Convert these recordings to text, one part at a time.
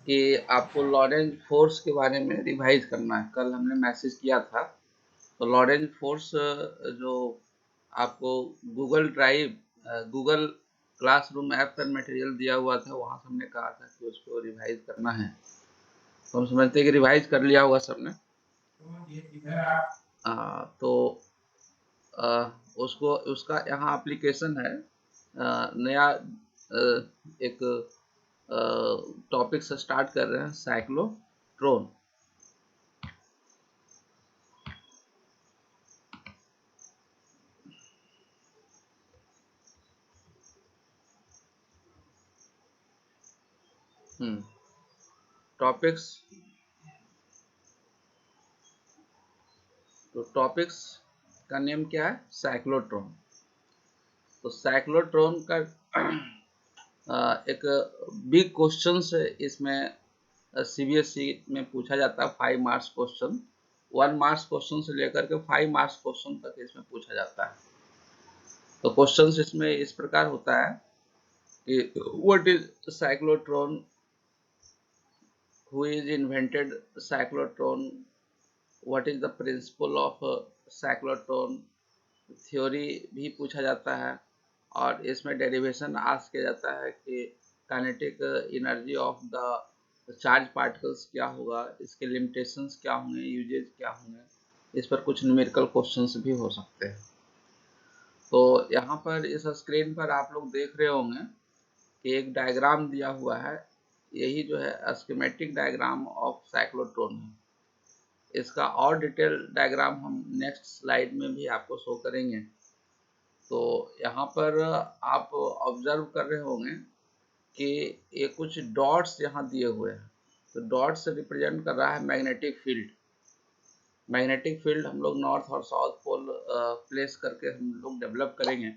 कि आपको Lorentz force के बारे में रिवाइज करना है। कल हमने मैसेज किया था, तो लॉरेंज फोर्स जो आपको Google drive, Google classroom app पर मटेरियल दिया हुआ था, वहाँ से हमने कहा था कि उसको रिवाइज करना है। तो हम समझते हैं कि रिवाइज कर लिया होगा सबने। तो उसको उसका यहाँ एप्लीकेशन है, नया एक टॉपिक से स्टार्ट कर रहे हैं, साइक्लोट्रॉन। टॉपिक्स, तो टॉपिक्स का नेम क्या है? साइक्लोट्रॉन। तो साइक्लोट्रॉन का एक बिग क्वेश्चन है इसमें, सीबीएसई में पूछा जाता है 5 मार्क्स क्वेश्चन। 1 मार्क्स क्वेश्चन से लेकर के 5 मार्क्स क्वेश्चन तक इसमें पूछा जाता है। तो क्वेश्चन इसमें इस प्रकार होता है कि what is cyclotron, who is invented cyclotron, what is the principle of cyclotron, theory भी पूछा जाता है, और इसमें डेरिवेशन आस्क किया जाता है कि kinetic energy of the charge particles क्या होगा, इसके लिमिटेशंस क्या होंगे, यूजेज क्या होंगे। इस पर कुछ न्यूमेरिकल क्वेश्चंस भी हो सकते हैं। तो यहाँ पर इस स्क्रीन पर आप लोग देख रहे होंगे कि एक डायग्राम दिया हुआ है। यही जो है स्कीमेटिक डायग्राम ऑफ साइक्लोट्रॉन है। इसका और डिटेल डायग्राम हम नेक्स्ट स्लाइड में भी आपको शो करेंगे। तो यहाँ पर आप ऑब्जर्व कर रहे होंगे कि ये कुछ डॉट्स यहाँ दिए हुए हैं। तो डॉट्स रिप्रेजेंट कर रहा है मैग्नेटिक फील्ड। मैग्नेटिक फील्ड हम लोग नॉर्थ और साउथ पोल प्लेस करके हम लोग डेवलप करेंगे।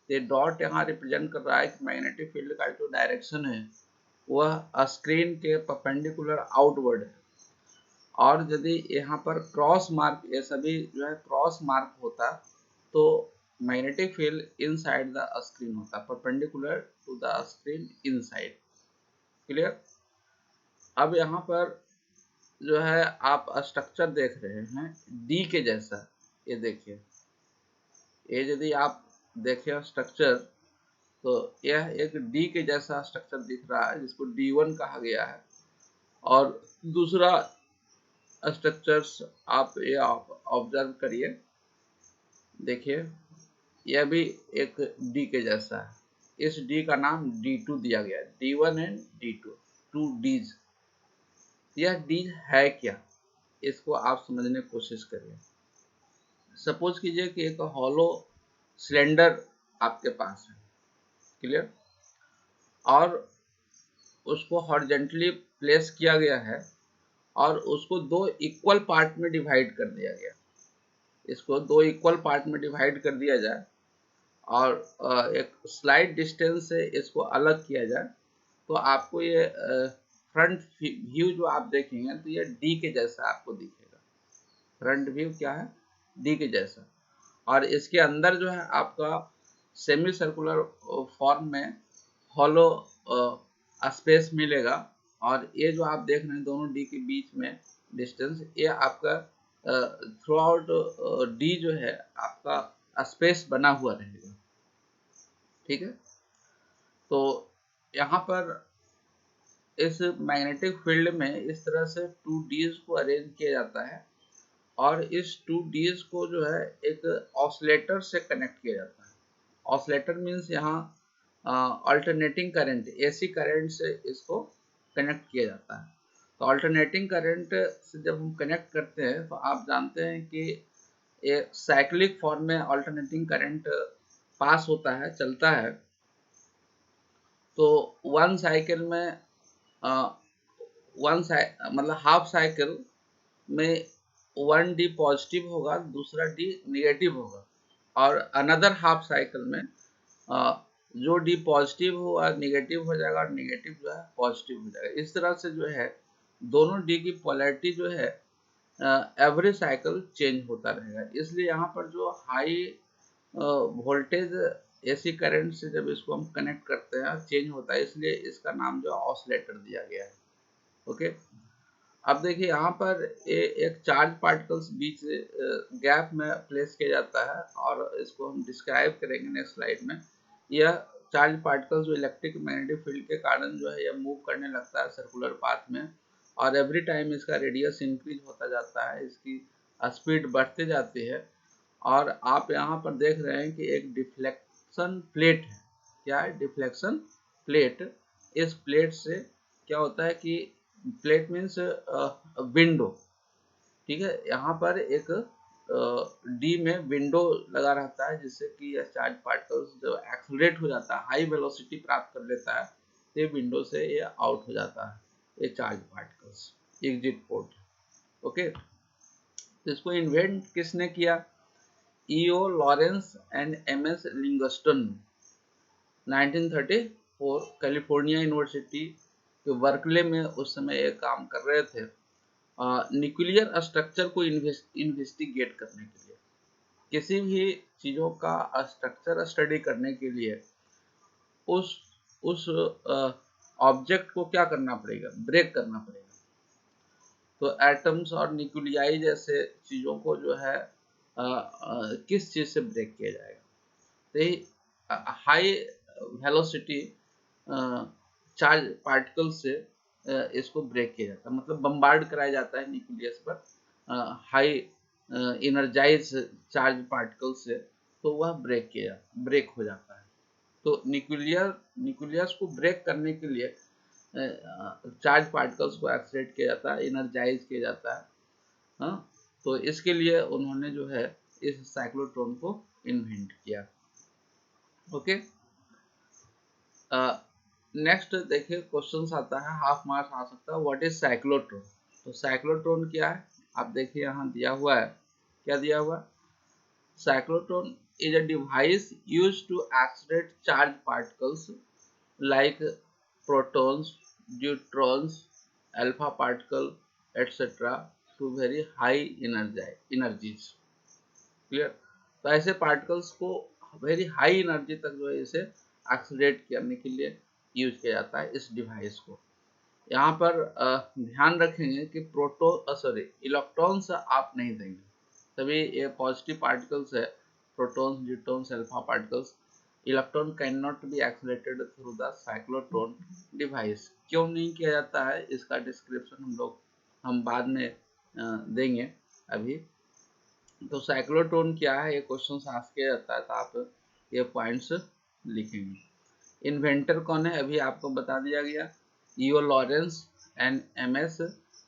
ये डॉट यहाँ रिप्रेजेंट कर रहा है कि मैग्नेटिक फील्ड का जो डायरेक्शन है वह स्क्रीन के परपेंडिकुलर आउटवर्ड है। और यदि यहाँ पर क्रॉस मार्क, ये सभी जो है क्रॉस मार्क होता, तो magnetic field inside the screen होता, perpendicular to the screen inside. Clear? अब यहाँ पर जो है आप स्ट्रक्चर देख रहे हैं डी के जैसा। ये देखिए, ये यदि आप देखें स्ट्रक्चर, तो यह एक डी के जैसा स्ट्रक्चर दिख रहा है, जिसको D1 कहा गया है। और दूसरा स्ट्रक्चर्स आप ये ऑब्जर्व करिए, देखिए यह भी एक डी के जैसा है। इस डी का नाम D2 दिया गया है, D1 एंड D2, 2 डीज। यह डी है क्या, इसको आप समझने की कोशिश करिए। सपोज कीजिए कि एक हॉलो सिलेंडर आपके पास है, क्लियर, और उसको हॉरिजॉन्टली प्लेस किया गया है और उसको दो इक्वल पार्ट में डिवाइड कर दिया गया। इसको दो इक्वल पार्ट में डिवाइड कर दिया जाए और एक स्लाइड डिस्टेंस से इसको अलग किया जाए, तो आपको ये फ्रंट व्यू जो आप देखेंगे तो ये डी के जैसा आपको दिखेगा। फ्रंट व्यू क्या है? डी के जैसा। और इसके अंदर जो है आपका सेमी सर्कुलर फॉर्म में हॉलो स्पेस मिलेगा। और ये जो आप देख रहे हैं दोनों डी के बीच में डिस्टेंस, ये आपका थ्रू आउट डी जो है आपका स्पेस बना हुआ रहेगा। ठीक है? तो यहाँ पर इस मैग्नेटिक फील्ड में इस तरह से 2 डीज को अरेंज किया जाता है, और इस 2 डीज को जो है एक ऑसिलेटर से कनेक्ट किया जाता है। ऑसिलेटर मीन्स यहाँ अल्टरनेटिंग करंट, एसी करंट से इसको कनेक्ट किया जाता है। तो अल्टरनेटिंग करंट से जब हम कनेक्ट करते हैं तो आप जानते हैं कि ये साइक्लिक फॉर्म में अल्टरनेटिंग करंट पास होता है, चलता है। तो वन साइकिल में मतलब हाफ साइकिल में 1 डी पॉजिटिव होगा, दूसरा डी निगेटिव होगा, और अनदर हाफ साइकिल में जो डी पॉजिटिव हुआ निगेटिव हो जाएगा और निगेटिव जो है पॉजिटिव हो जाएगा। इस तरह से जो है दोनों डी की पोलैरिटी जो है एवरी साइकिल चेंज होता रहेगा। इसलिए यहाँ पर जो हाई वोल्टेज एसी करंट से जब इसको हम कनेक्ट करते हैं चेंज होता है, इसलिए इसका नाम जो ऑसिलेटर दिया गया है। ओके। अब देखिए यहाँ पर एक चार्ज पार्टिकल्स बीच गैप में प्लेस किया जाता है और इसको हम डिस्क्राइब करेंगे नेक्स्ट स्लाइड में। यह चार्ज पार्टिकल्स जो इलेक्ट्रिक मैग्नेटिक फील्ड के कारण जो है यह मूव करने लगता है सर्कुलर पाथ में, और एवरी टाइम इसका रेडियस इंक्रीज होता जाता है, इसकी स्पीड बढ़ती जाती है। और आप यहाँ पर देख रहे हैं कि एक डिफ्लेक्शन प्लेट है। क्या है? Deflection plate. इस प्लेट से क्या होता है कि प्लेट मीन्स विंडो, ठीक है। यहाँ पर एक डी में विंडो लगा रहता है जिससे कि यह चार्ज पार्टिकल्स जो एक्सलरेट हो जाता है, हाई वेलोसिटी प्राप्त कर लेता है, तो विंडो से ये आउट हो जाता है, ये charge particles exit port. Okay. तो इसको इन्वेंट किसने किया? EO Lawrence and M S Livingston, 1934 California university के बर्कले में उस समय ये काम कर रहे थे, न्यूक्लियर स्ट्रक्चर को इन्वेस्टिगेट करने के लिए। किसी भी चीज़ों का स्ट्रक्चर स्टडी करने के लिए उस ऑब्जेक्ट को क्या करना पड़ेगा? ब्रेक करना पड़ेगा। तो एटम्स और न्यूक्लियाई जैसे चीज़ों को जो है किस चीज़ से ब्रेक किया जाएगा? तो हाई वेलोसिटी चार्ज पार्टिकल से इसको ब्रेक किया जाता है, मतलब बम्बार्ड कराया जाता है न्यूक्लियस पर हाई एनर्जाइज चार्ज पार्टिकल से, तो वह ब्रेक हो जाता है। तो न्यूक्लियस को ब्रेक करने के लिए चार्ज पार्टिकल्स को एक्सलेट किया जाता है, एनर्जाइज किया जाता है। हाँ, तो इसके लिए उन्होंने जो है इस साइक्लोट्रॉन को इन्वेंट किया। ओके। नेक्स्ट देखिए क्वेश्चंस आता है, हाफ मार्क्स आ सकता है। What is cyclotron? तो साइक्लोट्रॉन क्या है? आप देखिए यहाँ दिया हुआ है, क्या दिया हुआ है? Cyclotron is a device used to accelerate charge particles like protons, neutrons, alpha particle, etc. to very high energies. Clear? तो ऐसे पार्टिकल्स को वेरी हाई एनर्जी तक जो है इसे एक्सलेट करने के लिए यूज किया जाता है इस डिवाइस को। यहाँ पर ध्यान रखेंगे कि इलेक्ट्रॉन्स आप नहीं देंगे, सभी ये पॉजिटिव पार्टिकल्स है, protons, neutrons, alpha particles. Electron can not be accelerated through the cyclotron device. क्यों नहीं किया जाता है इसका डिस्क्रिप्शन हम बाद में देंगे। अभी तो साइक्लोट्रॉन क्या है, ये क्वेश्चन आस्क किया जाता है, तो आप ये पॉइंट्स लिखेंगे। इन्वेंटर कौन है? अभी आपको बता दिया गया, EO Lawrence and M S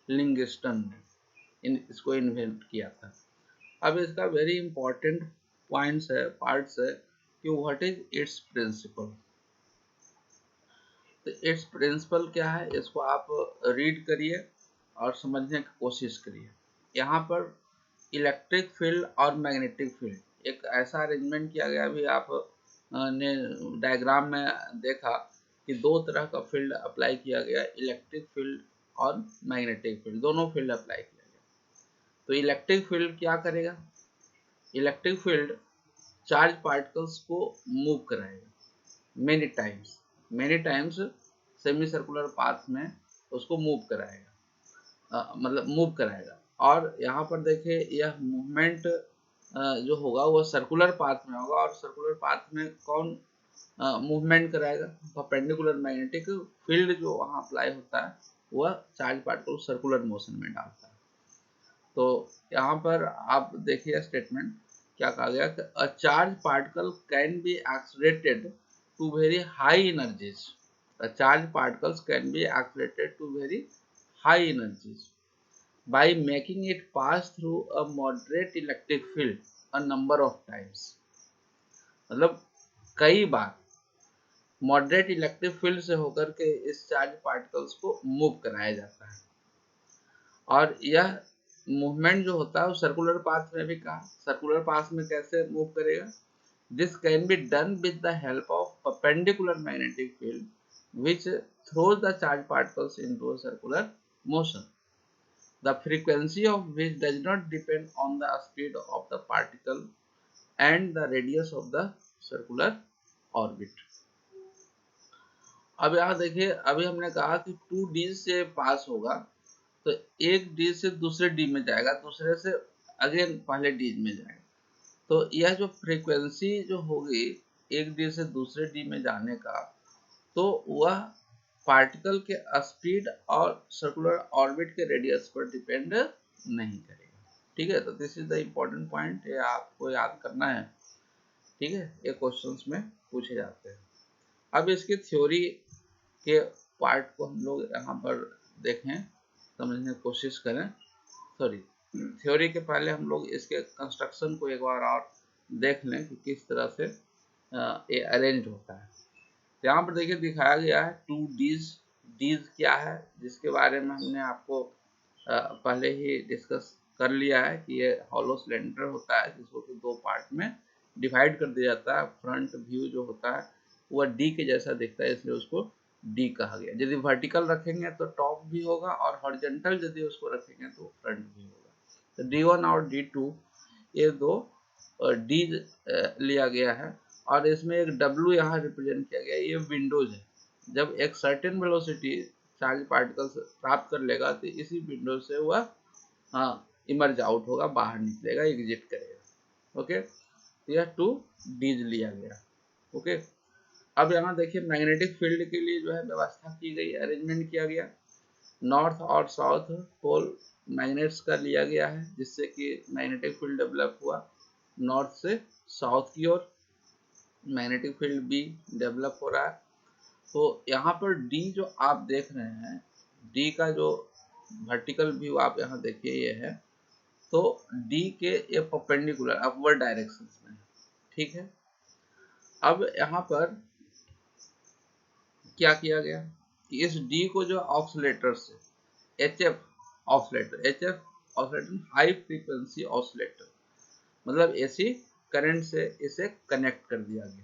Livingston ने इसको इन्वेंट किया था। अब इसका वेरी इंपॉर्टेंट पार्ट्स है कि व्हाट इज इट्स प्रिंसिपल। तो इट्स प्रिंसिपल क्या है, इसको आप रीड करिए और समझने की कोशिश करिए। यहाँ पर इलेक्ट्रिक फील्ड और मैग्नेटिक फील्ड एक ऐसा अरेंजमेंट किया गया, अभी आप ने डायग्राम में देखा कि दो तरह का फील्ड अप्लाई किया गया, इलेक्ट्रिक फील्ड और मैग्नेटिक फील्ड, दोनों फील्ड अप्लाई किया गया। तो इलेक्ट्रिक फील्ड क्या करेगा? इलेक्ट्रिक फील्ड चार्ज पार्टिकल्स को मूव कराएगा many times semi circular path में उसको मूव कराएगा, मतलब मूव कराएगा। और यहाँ पर देखिए यह मूवमेंट जो होगा वह सर्कुलर पाथ में होगा, और सर्कुलर पाथ में कौन मूवमेंट कराएगा? परपेंडिकुलर मैग्नेटिक फील्ड जो वहाँ अप्लाई होता है वह चार्ज पार्टिकल सर्कुलर मोशन में डालता है। तो यहाँ पर आप देखिए स्टेटमेंट क्या कहा गया, a charge particle can be accelerated to very high energies. A charge particles can be accelerated to very high energies by making it pass through a moderate electric field a number of times। मतलब कई बार moderate electric field से होकर के इस charge particles को move कराया जाता है। और यह मूवमेंट जो होता है वो सर्कुलर पाथ में भी कहा, सर्कुलर पाथ में कैसे मूव करेगा? This can be done with the help of perpendicular magnetic field which throws the charge particles into a circular motion, the frequency of which does not depend on the speed of the particle and the radius of the circular orbit। अब यहाँ देखिए, अभी हमने कहा कि 2D से पास होगा तो एक डी से दूसरे डी में जाएगा, दूसरे से अगेन पहले डी में जाएगा। तो यह जो फ्रीक्वेंसी जो होगी एक डी से दूसरे डी में जाने का, तो वह पार्टिकल के स्पीड और सर्कुलर ऑर्बिट के रेडियस पर डिपेंड नहीं करेगा। ठीक है, तो this is the important point, ये आपको याद करना है। ठीक है, ये क्वेश्चंस में पूछे जाते हैं। अब इसकी थ्योरी के पार्ट को हम लोग यहाँ पर देखें, समझने की कोशिश करें। सॉरी, थ्योरी के पहले हम लोग इसके कंस्ट्रक्शन को एक बार और देख लें कि किस तरह से ये अरेंज होता है। तो यहाँ पर देखिए दिखाया गया है 2Ds। डीज क्या है, जिसके बारे में हमने आपको पहले ही डिस्कस कर लिया है कि ये हॉलो सिलेंडर होता है जिसको कि दो पार्ट में डिवाइड कर दिया जाता है। फ्रंट व्यू जो होता है वह डी के जैसा दिखता है, इसलिए उसको डी कहा गया। यदि वर्टिकल रखेंगे तो टॉप भी होगा और हॉरिजॉन्टल यदि उसको रखेंगे तो फ्रंट भी होगा। तो D1 और D2 ये दो डी लिया गया है और इसमें एक W यहाँ रिप्रेजेंट किया गया है, ये विंडोज है। जब एक सर्टेन वेलोसिटी चार्ज पार्टिकल प्राप्त कर लेगा तो इसी विंडो से वह इमर्ज आउट होगा, बाहर निकलेगा, एग्जिट करेगा। ओके, यह 2Ds लिया गया। ओके, अब यहाँ देखिए मैग्नेटिक फील्ड के लिए जो है व्यवस्था की गई, अरेंजमेंट किया गया। नॉर्थ और साउथ पोल मैग्नेट्स का लिया गया है, जिससे कि मैग्नेटिक फील्ड डेवलप हुआ। नॉर्थ से साउथ की ओर मैग्नेटिक फील्ड भी डेवलप हो रहा है। तो यहाँ पर डी जो आप देख रहे हैं, डी का जो वर्टिकल व्यू आप यहाँ देखिए ये है, तो डी के ये परपेंडिकुलर अपवर्ड डायरेक्शन में है। ठीक है, अब यहाँ पर क्या किया गया कि इस डी को जो ऑसिलेटर से HF oscillator high frequency oscillator मतलब एसी करंट से इसे कनेक्ट कर दिया गया।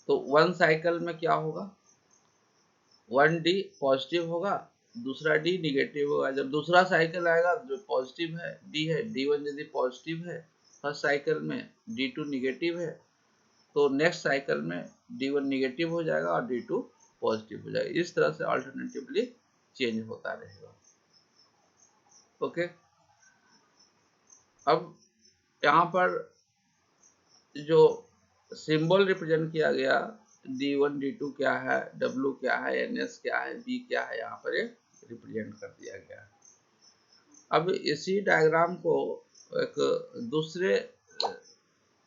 तो वन साइकिल में क्या होगा, वन डी पॉजिटिव होगा, दूसरा डी निगेटिव होगा। जब दूसरा साइकिल आएगा जो पॉजिटिव है डी है, D1 यदि पॉजिटिव है फर्स्ट साइकिल में, D2 निगेटिव है, तो नेक्स्ट साइकिल में D1 निगेटिव हो जाएगा और D2 पॉजिटिव हो जाएगा। इस तरह से अल्टरनेटिवली चेंज होता रहेगा। ओके, अब यहाँ पर जो सिंबल रिप्रेजेंट किया गया, D1 D2 क्या है, W क्या है, NS क्या है, B क्या है, यहाँ पर रिप्रेजेंट कर दिया गया है। अब इसी डायग्राम को एक दूसरे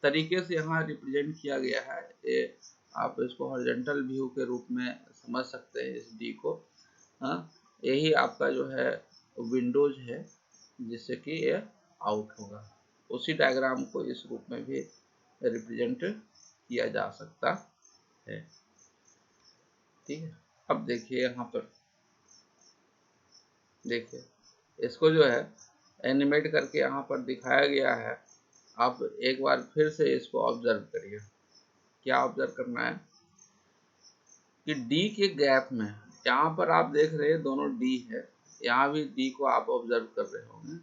तरीके से यहाँ रिप्रेजेंट किया गया है। ये आप इसको हॉरिजॉन्टल व्यू के रूप में समझ सकते हैं इस डी को। यही आपका जो है विंडोज है जिससे कि ये आउट होगा। उसी डायग्राम को इस रूप में भी रिप्रेजेंट किया जा सकता है। ठीक है, अब देखिए यहाँ पर देखिए इसको जो है एनिमेट करके यहाँ पर दिखाया गया है। आप एक बार फिर से इसको ऑब्जर्व करिए। क्या ऑब्जर्व करना है कि डी के गैप में, यहाँ पर आप देख रहे हैं दोनों डी है, यहाँ भी डी को आप ऑब्जर्व कर रहे होंगे।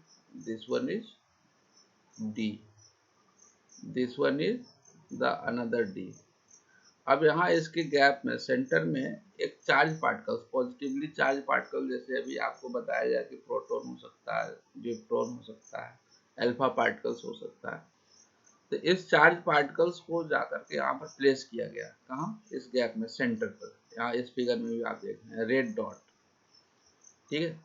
This one is D, this one is the another D. अब यहाँ इसके गैप में सेंटर में एक charge particle, positively charge particle, जैसे अभी आपको बताया जाए कि प्रोटॉन हो सकता है, न्यूट्रॉन हो सकता है, अल्फा पार्टिकल्स हो सकता है। तो इस चार्ज पार्टिकल्स को जाकर के यहाँ पर प्लेस किया गया, कहाँ, इस गैप में सेंटर पर। यहाँ इस फिगर में भी आप देख रहे हैं रेड डॉट। ठीक है,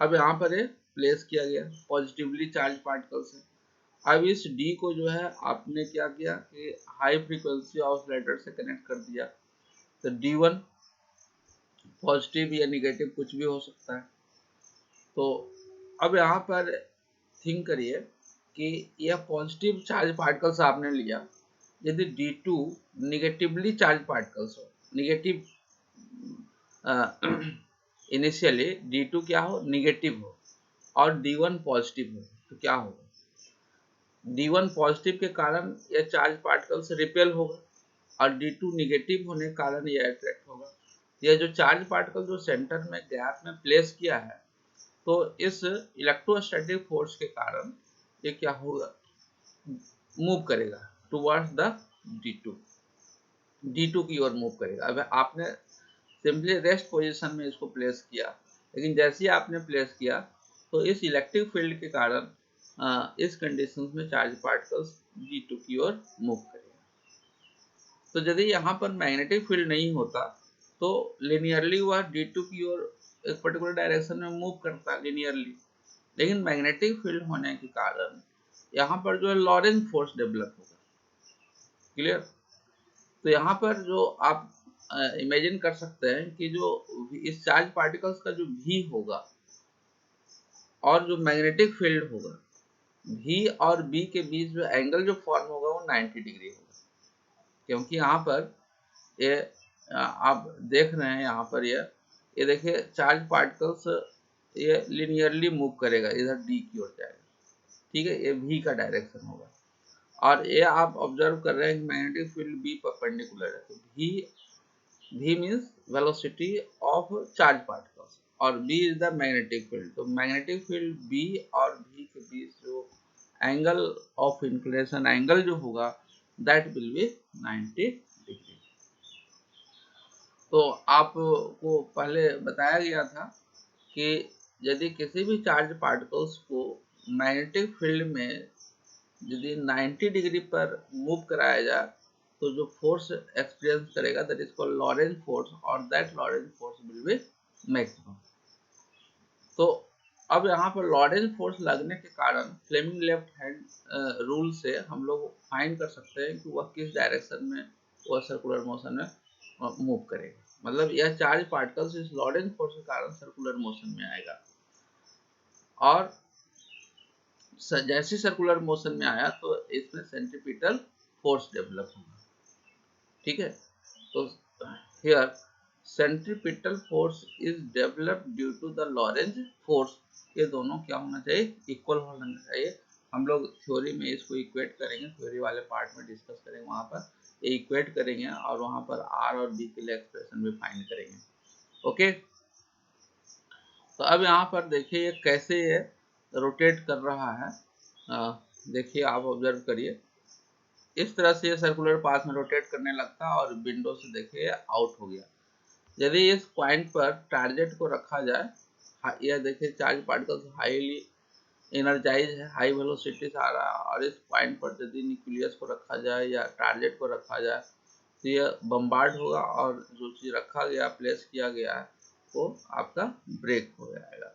अब यहाँ पर प्लेस किया गया पॉजिटिवली चार्ज पार्टिकल्स है। अब इस डी को जो है आपने क्या किया कि हाई फ्रीक्वेंसी ऑसिलेटर से कनेक्ट कर दिया। तो D1 पॉजिटिव या निगेटिव कुछ भी हो सकता है। तो अब यहाँ पर थिंक करिए कि यह पॉजिटिव चार्ज पार्टिकल्स आपने लिया, यदि D2 निगेटिवली चार्ज पार्टिकल्स हो, निगेटिव इनिशियली D2 क्या हो, निगेटिव हो, और D1 पॉजिटिव हो, तो क्या होगा, D1 पॉजिटिव के कारण यह चार्ज पार्टिकल से रिपेल होगा और D2 निगेटिव होने के कारण यह अट्रैक्ट होगा। यह जो चार्ज पार्टिकल जो सेंटर में गैप में प्लेस किया है, तो इस इलेक्ट्रोस्टैटिक फोर्स के कारण ये क्या होगा, मूव करेगा टुवर्ड्स द D2 की ओर मूव करेगा। अब आपने सिंपली रेस्ट पोजीशन में इसको प्लेस किया, लेकिन जैसे ही आपने प्लेस किया तो इस इलेक्ट्रिक फील्ड के कारण इस कंडीशन में चार्ज पार्टिकल्स D2 की ओर मूव करेगा। तो यदि यहाँ पर मैग्नेटिक फील्ड नहीं होता तो लिनियरली वह D2 की ओर एक पर्टिकुलर डायरेक्शन में मूव करता लिनियरली, लेकिन मैग्नेटिक फील्ड होने के कारण यहाँ पर जो है लॉरेंज फोर्स डेवलप होगा। क्लियर? तो यहाँ पर जो आप इमेजिन कर सकते हैं कि जो इस चार्ज पार्टिकल्स का जो V होगा और जो मैग्नेटिक फील्ड होगा, V और B के बीच जो एंगल जो फॉर्म होगा वो 90 डिग्री होगा, क्योंकि यहाँ पर ये आप देख रहे हैं, यहाँ पर ये देखिए चार्ज पार्टिकल्स ये लिनियरली मूव करेगा, इधर D की ओर जाएगा, ठीक है, ये V का डायरेक्शन होगा। और ये आप ऑब्जर्व कर रहे हैं कि मैग्नेटिक फील्ड B परपेंडिकुलर है, तो V means velocity of charge particles और B is the magnetic field. तो मैग्नेटिक फील्ड B और V के बीच जो एंगल ऑफ इंक्लिनेशन एंगल जो होगा दैट विल बी 90 डिग्री। तो आपको पहले बताया गया था कि यदि किसी भी चार्ज पार्टिकल्स को मैग्नेटिक फील्ड में यदि 90 डिग्री पर मूव कराया जाए तो जो फोर्स एक्सपीरियंस करेगा that is called Lorentz force और that Lorentz force will be maximum. तो अब यहाँ पर लॉरेंज फोर्स लगने के कारण फ्लेमिंग लेफ्ट हैंड रूल से हम लोग फाइंड कर सकते हैं कि वह किस डायरेक्शन में वह सर्कुलर मोशन में मूव करेगा। मतलब यह चार्ज पार्टिकल्स इस लॉरेंज फोर्स के कारण सर्कुलर मोशन में आएगा, और जैसे सर्कुलर मोशन में आया तो इसमें सेंट्रीपिटल फोर्स डेवलप होगा। ठीक है, तो here centripetal force is developed due to the Lorentz force. ये दोनों क्या होना चाहिए, इक्वल होना चाहिए। हम लोग थ्योरी में इसको इक्वेट करेंगे, थ्योरी वाले पार्ट में डिस्कस करेंगे, वहां पर ये इक्वेट करेंगे और वहां पर आर और बी के लिए एक्सप्रेशन भी फाइंड करेंगे। ओके, तो अब यहाँ पर देखिए ये कैसे ये रोटेट कर रहा है। देखिए आप ऑब्जर्व करिए, इस तरह से ये सर्कुलर पाथ में रोटेट करने लगता और विंडो से देखिए आउट हो गया। यदि इस पॉइंट पर टारगेट को रखा जाए, यह देखिए चार्ज पार्टिकल्स हाईली एनर्जाइज है, हाई वेलोसिटी से आ रहा है, और इस पॉइंट पर यदि न्यूक्लियस को रखा जाए या टारगेट को रखा जाए तो यह बम्बार्ड होगा और जो चीज रखा गया, प्लेस किया गया है, वो आपका ब्रेक हो जाएगा।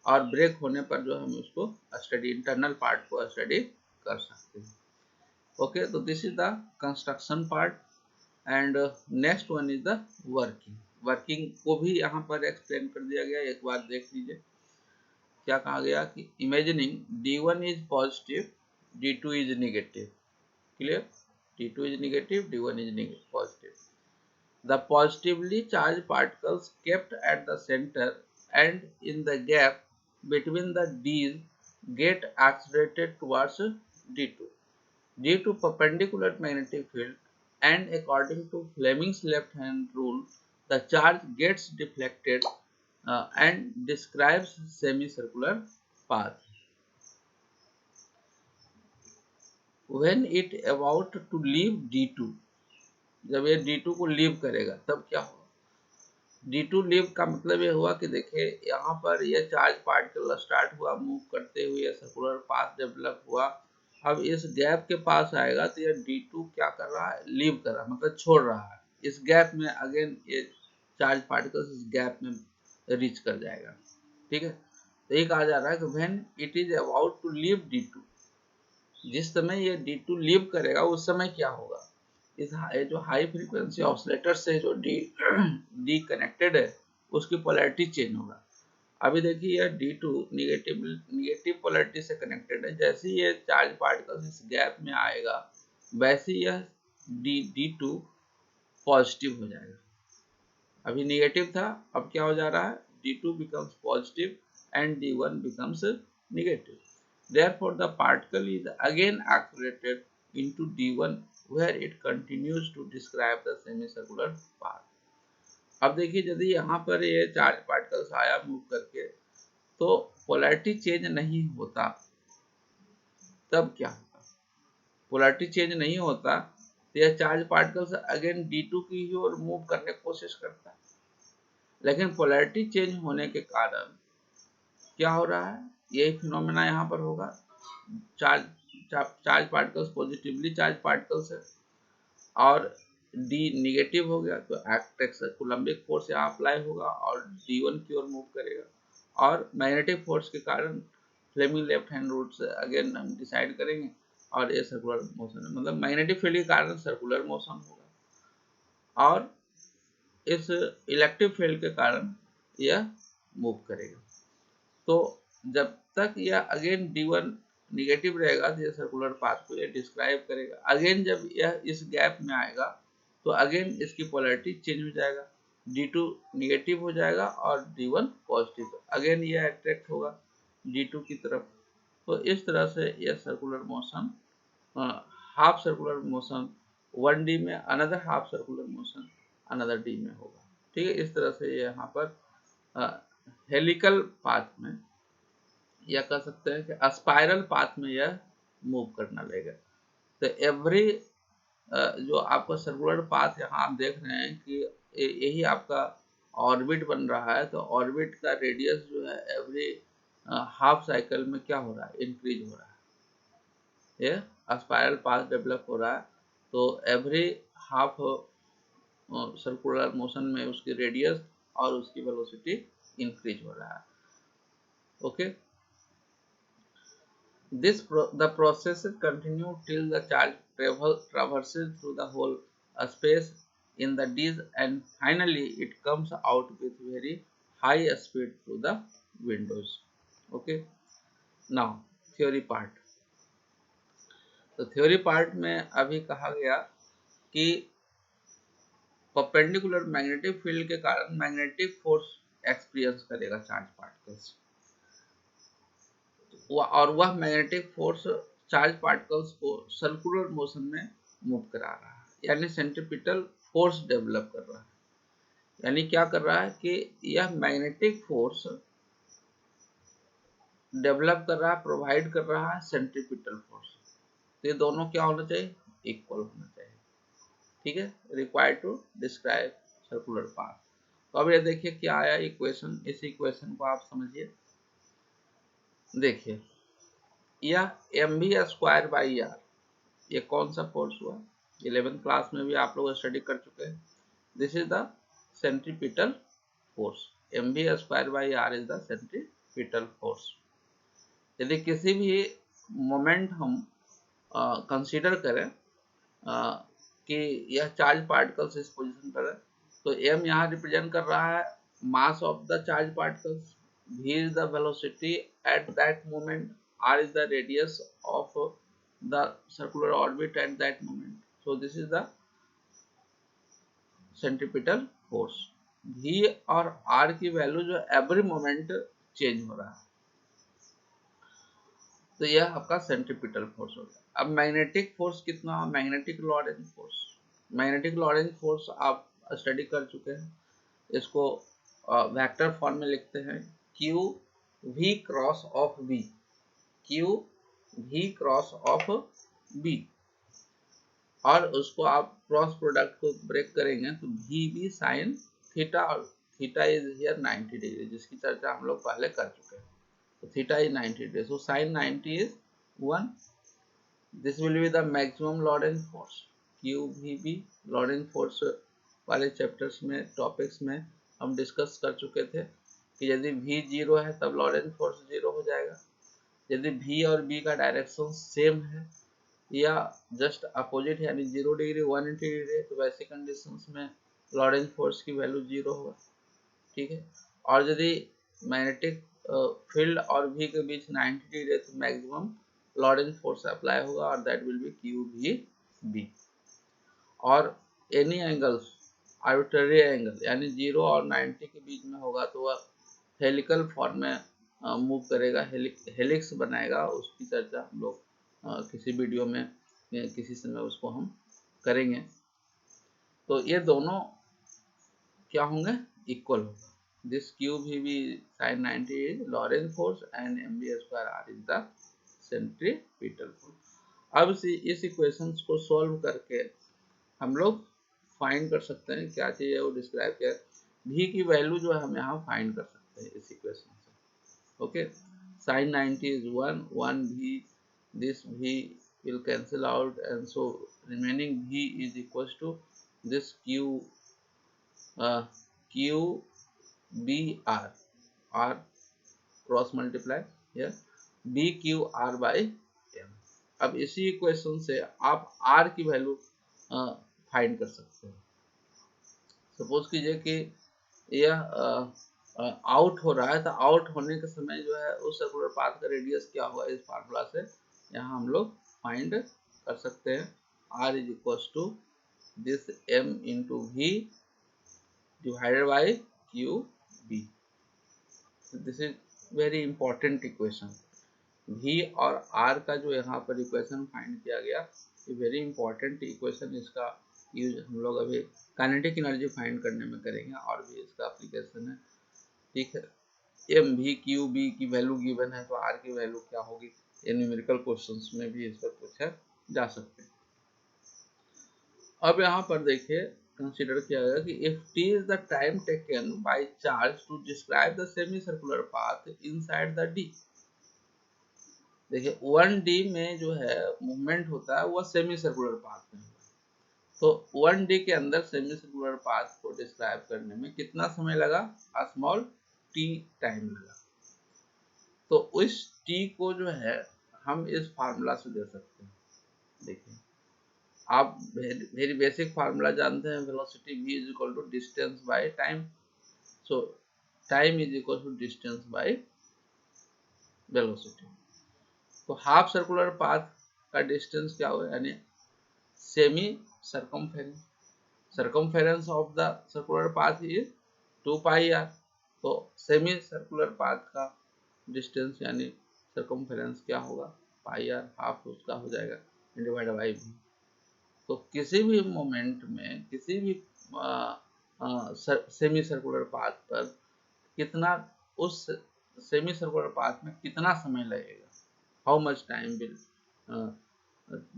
और ब्रेक होने पर जो हम उसको स्टडी, इंटरनल पार्ट को स्टडी कर सकते हैं। ओके, तो this is the construction part and next one is the working. Working को भी यहाँ पर एक्सप्लेन कर दिया गया, एक बार देख लीजिए क्या कहा गया कि imagining D1 is positive, D2 is negative. Clear? D2 is negative, D1 is positive. The positively charged particles kept at the center and in the gap between the D's get accelerated towards D2 due to perpendicular magnetic field, and according to Fleming's left hand rule the charge gets deflected and describes semicircular path. When it about to leave D2, जब ये D2 को leave करेगा तब क्या होगा? D2 leave का मतलब ये हुआ कि देखिए यहाँ पर ये चार्ज पार्टिकल स्टार्ट हुआ मूव करते हुए, सर्कुलर पाथ डेवलप हुआ। अब इस गैप के पास आएगा तो ये D2 क्या कर रहा है, लीव कर रहा है, मतलब छोड़ रहा है। इस गैप में अगेन ये चार्ज पार्टिकल्स इस गैप में रीच कर जाएगा। ठीक है, तो ये कहा जा रहा है कि when it is about to leave D2, जिस समय ये D2 लीव करेगा उस समय क्या होगा, इस जो हाई फ्रीक्वेंसी ऑसिलेटर से जो डी कनेक्टेड है उसकी पोलैरिटी चेंज होगा। अभी देखिए यह D2 निगेटिव पोलैरिटी से कनेक्टेड है, जैसे ही ये चार्ज पार्टिकल्स इस गैप में आएगा वैसे यह D2 पॉजिटिव हो जाएगा। अभी निगेटिव था, अब क्या हो जा रहा है, D2 becomes positive and D1 becomes negative. Therefore, the particle is again accelerated into D1 where it continues to describe the semicircular path. अब देखिए यदि यहाँ पर ये चार्ज पार्टिकल्स आया मूव करके तो पोलैरिटी चेंज नहीं होता, तब क्या होता, पोलैरिटी चेंज नहीं होता तो यह चार्ज पार्टिकल्स अगेन D2 की ओर मूव करने की कोशिश करता है। लेकिन पोलैरिटी चेंज होने के कारण क्या हो रहा है, यही फिनोमेना यहाँ पर होगा। Charge charge particles positively charge particles है और डी निगेटिव हो गया तो कूलम्बिक फोर्स यहाँ अप्लाई होगा और D1 की ओर मूव करेगा। और मैग्नेटिक फोर्स के कारण फ्लेमिंग लेफ्ट हैंड रूल से अगेन हम डिसाइड करेंगे और ये सर्कुलर मोशन है, मतलब मैग्नेटिक फील्ड के कारण सर्कुलर मोशन होगा और इस इलेक्ट्रिक फील्ड के कारण यह मूव करेगा। तो जब तक यह अगेन D1 निगेटिव रहेगा तो यह सर्कुलर पाथ को यह डिस्क्राइब करेगा। अगेन जब यह इस गैप में आएगा तो अगेन इसकी पोलैरिटी चेंज हो जाएगा, D2 निगेटिव हो जाएगा और D1 पॉजिटिव, अगेन यह अट्रैक्ट होगा D2 की तरफ। तो इस तरह से यह circular motion, half circular motion 1D में, another half circular motion another D में होगा। ठीक है, इस तरह से यहाँ पर हेलिकल पाथ में या कह सकते हैं कि स्पाइरल पाथ में यह मूव करना लगेगा। तो एवरी जो आपका सर्कुलर पाथ यहाँ आप देख रहे हैं कि यही आपका ऑर्बिट बन रहा है, तो ऑर्बिट का रेडियस जो है एवरी हाफ साइकिल में क्या हो रहा है, इंक्रीज हो रहा है, ये स्पाइरल पाथ डेवलप हो रहा है। तो एवरी हाफ सर्कुलर मोशन में उसकी रेडियस और उसकी वेलोसिटी इंक्रीज हो रहा है। Okay, the process continue till the charge traverses through the whole space in the disk and finally it comes out with very high speed through the windows. Okay, now theory part. तो theory part में अभी कहा गया कि perpendicular magnetic field के कारण magnetic force experience करेगा charge particles और वह मैग्नेटिक फोर्स चार्ज पार्टिकल्स को सर्कुलर मोशन में मूव करा रहा है, यानी सेंट्रीपिटल फोर्स डेवलप कर रहा है। यानी क्या कर रहा है कि यह मैग्नेटिक फोर्स डेवलप कर रहा है, प्रोवाइड कर रहा है सेंट्रीपिटल फोर्स। तो ये दोनों क्या होना चाहिए, इक्वल होना चाहिए। ठीक है, required to describe circular path. तो अब ये देखिए क्या आया इक्वेशन, इस इक्वेशन को आप समझिए। देखिए यह mv²/r ये कौन सा फोर्स हुआ, 11th क्लास में भी आप लोग स्टडी कर चुके हैं। This is the centripetal force, mv²/r is the centripetal force. यदि किसी भी मोमेंट हम कंसीडर करें कि यह चार्ज पार्टिकल्स इस पोजीशन पर है, तो m यहाँ रिप्रेजेंट कर रहा है मास of the charge particles, v is the velocity at that moment, r is the radius of the circular orbit at that moment. So this is the centripetal force. v और r की value जो every moment change हो रहा है, तो यह आपका centripetal force हो गया। अब मैग्नेटिक फोर्स कितना है, magnetic Lorentz force. Magnetic Lorentz force आप स्टडी कर चुके हैं, इसको वेक्टर फॉर्म में लिखते हैं Q V cross of B, Q V cross of B, और उसको आप क्रॉस प्रोडक्ट को ब्रेक करेंगे तो वी बी साइन थीटा, और थीटा इज हियर 90 डिग्री, जिसकी चर्चा हम लोग पहले कर चुके हैं। तो theta is 90 degree, so sine 90 is 1। This will be the maximum Lorentz force, Q V B. Lorentz force वाले चैप्टर्स में, टॉपिक्स में हम डिस्कस कर चुके थे कि यदि v 0 है तब लॉरेंट फोर्स 0 हो जाएगा। यदि v और b का डायरेक्शन सेम है या जस्ट अपोजिट है, यानी 0 डिग्री 180 डिग्री, तो वैसी कंडीशंस में लॉरेंट फोर्स की वैल्यू 0 होगा। ठीक है, और यदि मैग्नेटिक फील्ड और v के बीच 90 डिग्री है तो मैक्सिमम लॉरेंट फोर्स अप्लाई होगा और that will be Q V B. और एनी एंगल्स आर्बिट्ररी एंगल यानी 0 और 90 के बीच में होगा तो वह हेलिकल फॉर्म में मूव करेगा, हेलिक्स बनाएगा। उसकी चर्चा हम लोग किसी वीडियो में किसी समय उसको हम करेंगे। तो ये दोनों क्या होंगे, इक्वल होगा। This Q V B sine 90 is Lorentz force and mv²r is the centripetal force. अब इस इक्वेशंस को सॉल्व करके हम लोग फाइंड कर सकते हैं क्या चाहिए वो डिस्क्राइब किया। भी की वैल्यू जो है हम यहाँ फाइंड कर सकते हैं इस इक्वेशन से। Okay, sin 90 is 1, 1 v, this v will cancel out, and so remaining v is equals to this q b r cross multiply here b q r by m। अब इसी इक्वेशन से आप r की value find कर सकते हैं। Suppose कीजिए कि यह आउट हो रहा है, तो आउट होने के समय जो है उस सर्कुलर पाथ का रेडियस क्या होगा, इस फार्मूला से यहाँ हम लोग फाइंड कर सकते हैं। r is equal to this m into V divided by Q B. This is very important equation. v और r का जो यहाँ पर इक्वेशन फाइंड किया गया, ये वेरी इंपॉर्टेंट इक्वेशन। इसका यूज हम लोग अभी काइनेटिक एनर्जी फाइंड करने में करेंगे और भी इसका एप्लीकेशन है। ठीक है, एम भी क्यू बी की वैल्यू गिवन है, तो आर की वैल्यू क्या होगी, ये न्यूमेरिकल क्वेश्चंस में भी इस पर पूछा जा सकते हैं। अब यहाँ पर देखिए कंसीडर किया गया कि if T is the time taken by charge to describe the semi circular path inside the D. देखिए 1D में जो है मूवमेंट होता है वह सेमी सर्कुलर पाथ में, तो 1D के अंदर सेमी सर्कुलर पाथ को डिस्क्राइब करने में कितना समय लगा, स्मॉल t टाइम लगा। तो उस t को जो है हम इस फार्मूला से दे सकते हैं। देखिए आप वेरी बेसिक फार्मूला जानते हैं, velocity v is equal to distance by time. So time is equal to distance by velocity. तो हाफ सर्कुलर पाथ का डिस्टेंस क्या होगा, यानी semi circumference. Circumference of the circular path is 2 pi R. तो semi circular path का distance यानी circumference क्या होगा, पाई आर, हाफ उसका हो जाएगा डिवाइड बाई v। तो किसी भी मोमेंट में किसी भी सेमी सर्कुलर पाथ पर कितना, उस सेमी सर्कुलर पाथ में कितना समय लगेगा, how much time will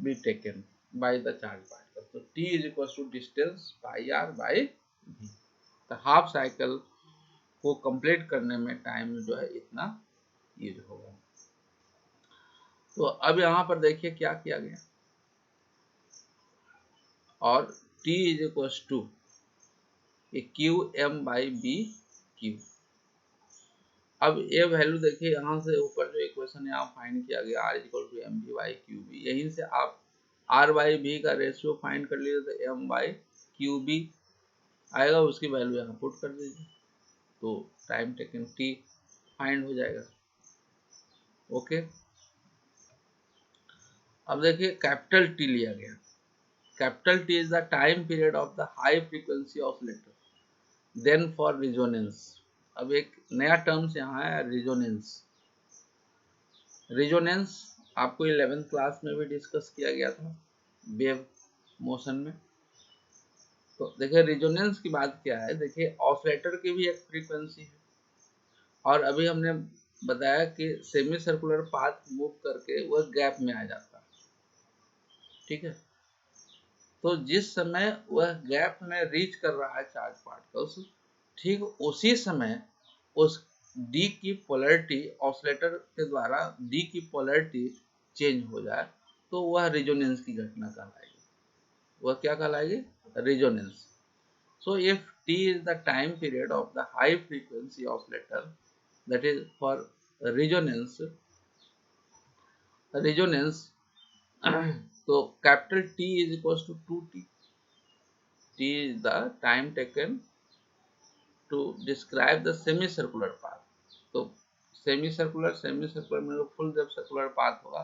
be taken by the charge particle। तो t is equals to distance pi r by v। तो हाफ साइकिल को कंप्लीट करने में टाइम जो है इतना यूज होगा। तो अब यहाँ पर देखिए क्या किया गया, और t is equals to q m by b q। अब ये वैल्यू देखिए यहाँ से ऊपर जो इक्वेशन यहाँ फाइंड किया गया r equal to M B by Q B, यहीं से आप r बाई b का रेशियो फाइंड कर लीजिए, तो m बाई क्यू बी आएगा, उसकी वैल्यू यहाँ पुट कर दीजिए, तो टाइम टेकन t फाइंड हो जाएगा। ओके, अब देखिए कैपिटल T लिया गया। Capital T is the time period of the high frequency oscillator then for resonance. अब एक नया टर्म्स यहाँ है, रिजोनेंस। रिजोनेंस आपको 11th क्लास में भी डिस्कस किया गया था वेव मोशन में। तो देखिए रिजोनेंस की बात क्या है, देखिए ऑसिलेटर की भी एक फ्रीक्वेंसी है, और अभी हमने बताया कि सेमी सर्कुलर पाथ मूव करके वह गैप में आ जाता है। ठीक है, तो जिस समय वह गैप में रीच कर रहा है चार्ज पार्टिकल्स, ठीक उसी समय उस डी की पोलैरिटी, ऑसिलेटर के द्वारा डी की पोलैरिटी चेंज हो जाए, तो वह रिजोनेंस की घटना कहलाएगी। वह क्या कहलाएगी, resonance. So if T is the time period of the high frequency oscillator, that is for resonance. तो capital T is equal to 2t। T is the time taken to describe the semicircular path। तो semi circular में full जब circular path होगा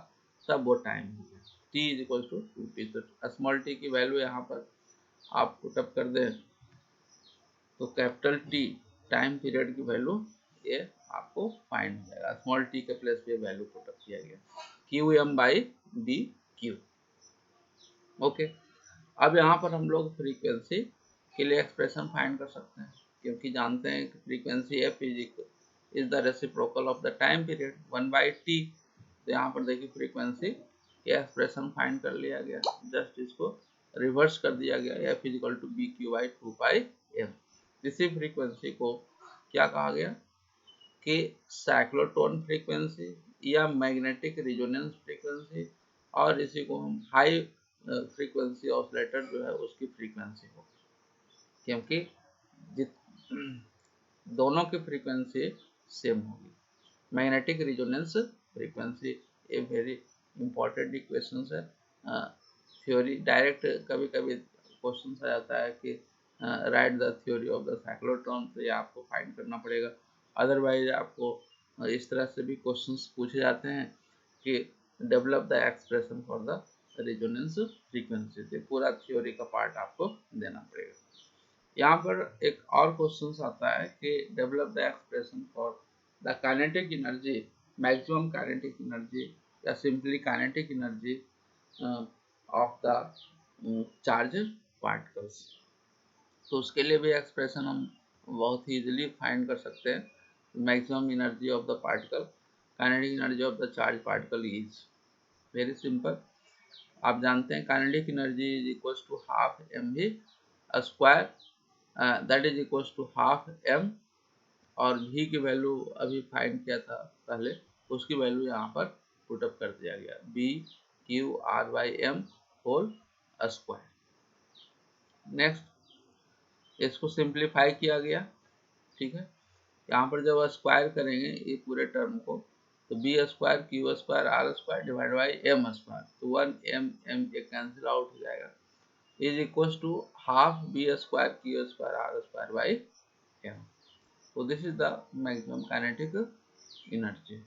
तब वो time होगा। T is equal to 2t। तो small t की वैल्यू यहाँ पर आप पुटअप कर दें, तो कैपिटल T टाइम पीरियड की वैल्यू ये आपको फाइंड हो जाएगा। स्मॉल t के प्लेस पे वैल्यू पुटअप किया गया, QM by B Q. Okay, अब यहाँ पर हम लोग फ्रीक्वेंसी के लिए एक्सप्रेशन फाइंड कर सकते हैं, क्योंकि जानते हैं कि frequency f is the reciprocal of the time period 1 by T. तो यहाँ पर देखिए फ्रीक्वेंसी ये एक्सप्रेशन फाइंड कर लिया गया, जस्ट इसको रिवर्स कर दिया गया, f is equal to B Q by 2 pi M. इसी फ्रीक्वेंसी को क्या कहा गया कि साइक्लोट्रॉन फ्रीक्वेंसी या मैग्नेटिक रिजोनेंस फ्रीक्वेंसी, और इसी को हम हाई फ्रीक्वेंसी ऑसिलेटर जो है उसकी फ्रीक्वेंसी होगी, क्योंकि जित दोनों की फ्रीक्वेंसी सेम होगी। Magnetic resonance frequency a very important equation है। थ्योरी डायरेक्ट कभी कभी क्वेश्चन आ जाता है कि right the theory of the cyclotron, तो ये आपको फाइंड करना पड़ेगा। अदरवाइज आपको इस तरह से भी क्वेश्चंस पूछे जाते हैं कि develop the expression for the resonance frequency, तो पूरा थ्योरी का पार्ट आपको देना पड़ेगा। यहाँ पर एक और क्वेश्चन आता है कि develop the expression for the kinetic energy, maximum kinetic energy या simply kinetic energy of the charge particles. तो उसके लिए भी एक्सप्रेशन हम बहुत ही इजीली फाइंड कर सकते हैं। Maximum energy of the particle, kinetic energy of the charge particle is very simple. आप जानते हैं kinetic energy is equal to half mv square, that is equal to half m, और v की value अभी find किया था पहले, उसकी वैल्यू यहाँ पर पुट अप कर दिया गया, b/q/r/m होल स्क्वायर। नेक्स्ट इसको सिंप्लीफाई किया गया, ठीक है। यहाँ पर जब स्क्वायर करेंगे ये पूरे टर्म को, तो B square Q square R square divide by M square, तो 1m ये कैंसिल आउट हो जाएगा, is equal to half B square Q square R square by M. तो this is the maximum kinetic energy.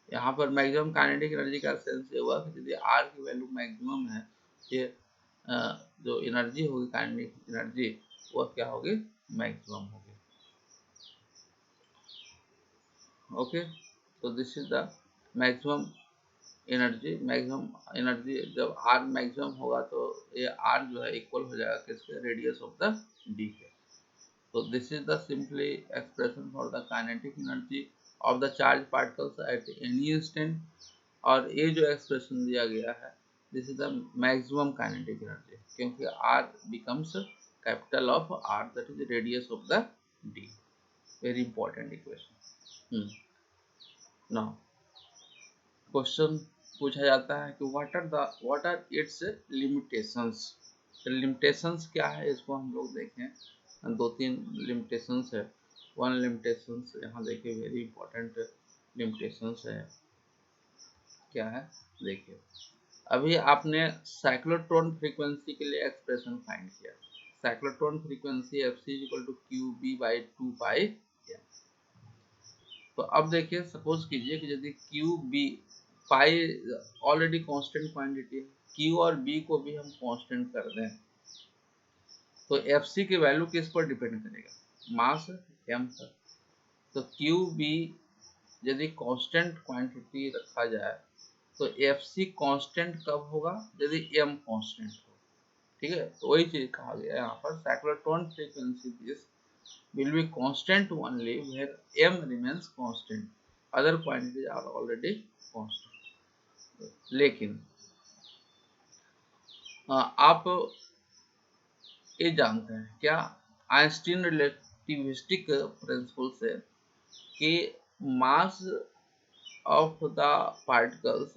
यहाँ पर maximum kinetic energy का sense ये हुआ कि यदि आर की वैल्यू मैक्सिमम है, ये जो एनर्जी होगी काइनेटिक एनर्जी वह क्या होगी, मैक्सिमम होगी। ओके, तो this is the maximum energy. Maximum energy जब आर मैक्सिमम होगा तो ये आर जो है इक्वल हो जाएगा किसके, रेडियस ऑफ द डी के। तो this is the simply expression for the kinetic energy of the charge particles at any instant, और ये जो एक्सप्रेशन दिया गया है this is the maximum kinetic energy, क्योंकि R becomes capital of R, that is radius of the D. Very important equation. Now question पूछा जाता है कि what are its limitations. Limitations क्या है, इसको हम लोग देखें। दो तीन लिमिटेशंस है। वन लिमिटेशंस यहाँ देखिए वेरी इंपॉर्टेंट लिमिटेशंस है, क्या है देखिए। अभी आपने साइक्लोट्रॉन फ्रीक्वेंसी के लिए एक्सप्रेशन फाइंड किया, cyclotron frequency fc equal to qb/2π। तो अब देखिए सपोज कीजिए कि यदि qb, pi already constant quantity है, q और b को भी हम कांस्टेंट कर दें, तो fc की वैल्यू किस पर डिपेंड करेगा, मास m पर। तो qb यदि कांस्टेंट क्वांटिटी रखा जाए तो fc कांस्टेंट कब होगा, यदि m कांस्टेंट हो, ठीक है। तो वही चीज कहा गया यहाँ पर, cyclotron frequency this will be constant only where m remains constant, other quantities are already constant। लेकिन आप ये जानते हैं क्या, आइंस्टीन रिलेटिविस्टिक प्रिंसिपल से कि मास of the particles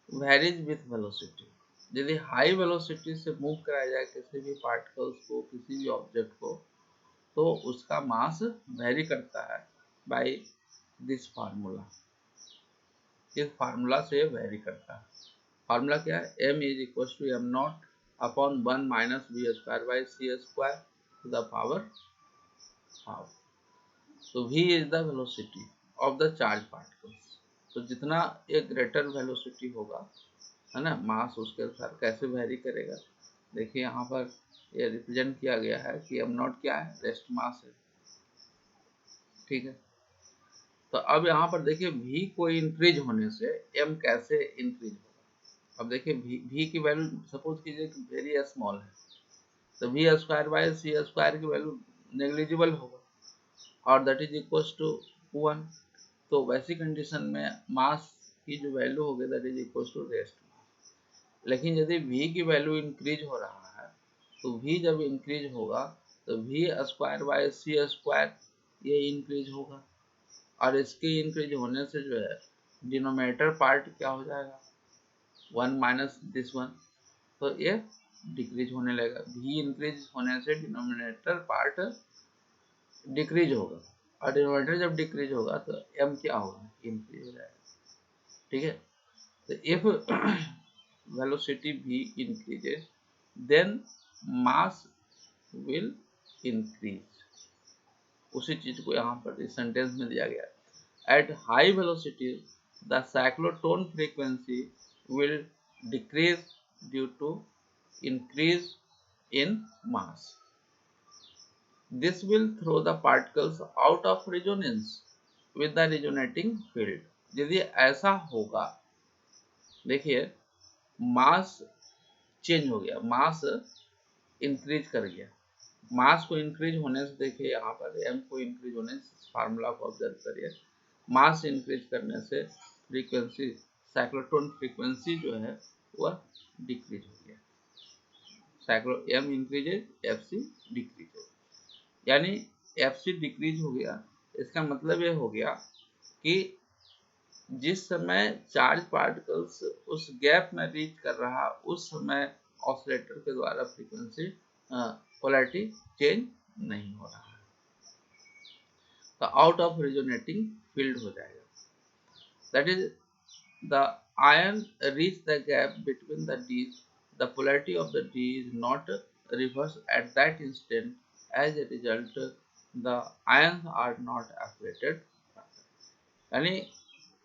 varies with velocity. यदि हाई वेलोसिटी से मूव कराया जाए किसी भी पार्टिकल्स को, किसी भी ऑब्जेक्ट को, तो उसका मास वेरी करता है बाय दिस फार्मूला। इस फार्मूला से वेरी करता है। फार्मूला क्या है, m is equal to M not upon 1 minus B square by C square to the power half. तो v is the velocity of the charge particles. तो जितना एक ग्रेटर वेलोसिटी होगा, है ना, मास उसके अनुसार कैसे वेरी करेगा। देखिए यहाँ पर ये रिप्रेजेंट किया गया है कि m नॉट क्या है, रेस्ट मास है, ठीक है। तो अब यहाँ पर देखिए v को इंक्रीज होने से m कैसे इंक्रीज होगा। अब देखिए v की वैल्यू सपोज कीजिए कि वेरी स्मॉल है, तो v square by C square की वैल्यू नेग्लिजिबल होगा, और दैट इज इक्वल टू 1। तो वैसी कंडीशन में मास की जो वैल्यू होगी that is equal to rest mass. लेकिन यदि v की वैल्यू इंक्रीज हो रहा है, तो v जब इंक्रीज होगा तो V square by C square ये इंक्रीज होगा, और इसके इंक्रीज होने से जो है डिनोमिनेटर पार्ट क्या हो जाएगा, 1 माइनस दिस वन, तो ये डिक्रीज होने लगेगा। वी इंक्रीज होने से डिनोमिनेटर पार्ट डिक्रीज होगा, और डिनोमिनेटर जब डिक्रीज होगा तो एम क्या होगा, इंक्रीज हो जाएगा। ठीक है, तो if velocity v increases then mass will increase। उसी चीज को यहाँ पर इस सेंटेंस में दिया गया है। At high velocity the cyclotron frequency will decrease due to increase in mass। This will throw the particles out of resonance with the resonating field। यदि ऐसा होगा, देखिए मास चेंज हो गया, मास इंक्रीज कर गया, मास को इंक्रीज होने से देखिए यहाँ पर एम को इंक्रीज होने से, फार्मूला को ऑब्जर्व करिए, मास इंक्रीज करने से फ्रीक्वेंसी, साइक्लोट्रॉन फ्रीक्वेंसी जो है वह डिक्रीज हो गया। Cyclo M increases, F C decreases, यानी एफ सी डिक्रीज हो गया। इसका मतलब ये हो गया कि जिस समय चार्ज पार्टिकल्स उस गैप में रीच कर रहा, उस समय ऑसिलेटर के द्वारा फ्रीक्वेंसी पोलैरिटी चेंज नहीं हो रहा है, तो आउट ऑफ रेजोनेटिंग फील्ड हो जाएगा। That is the ion reach the gap between the Ds, the polarity of the D is not reverse at that instant, as a result the ions are not activated. यानी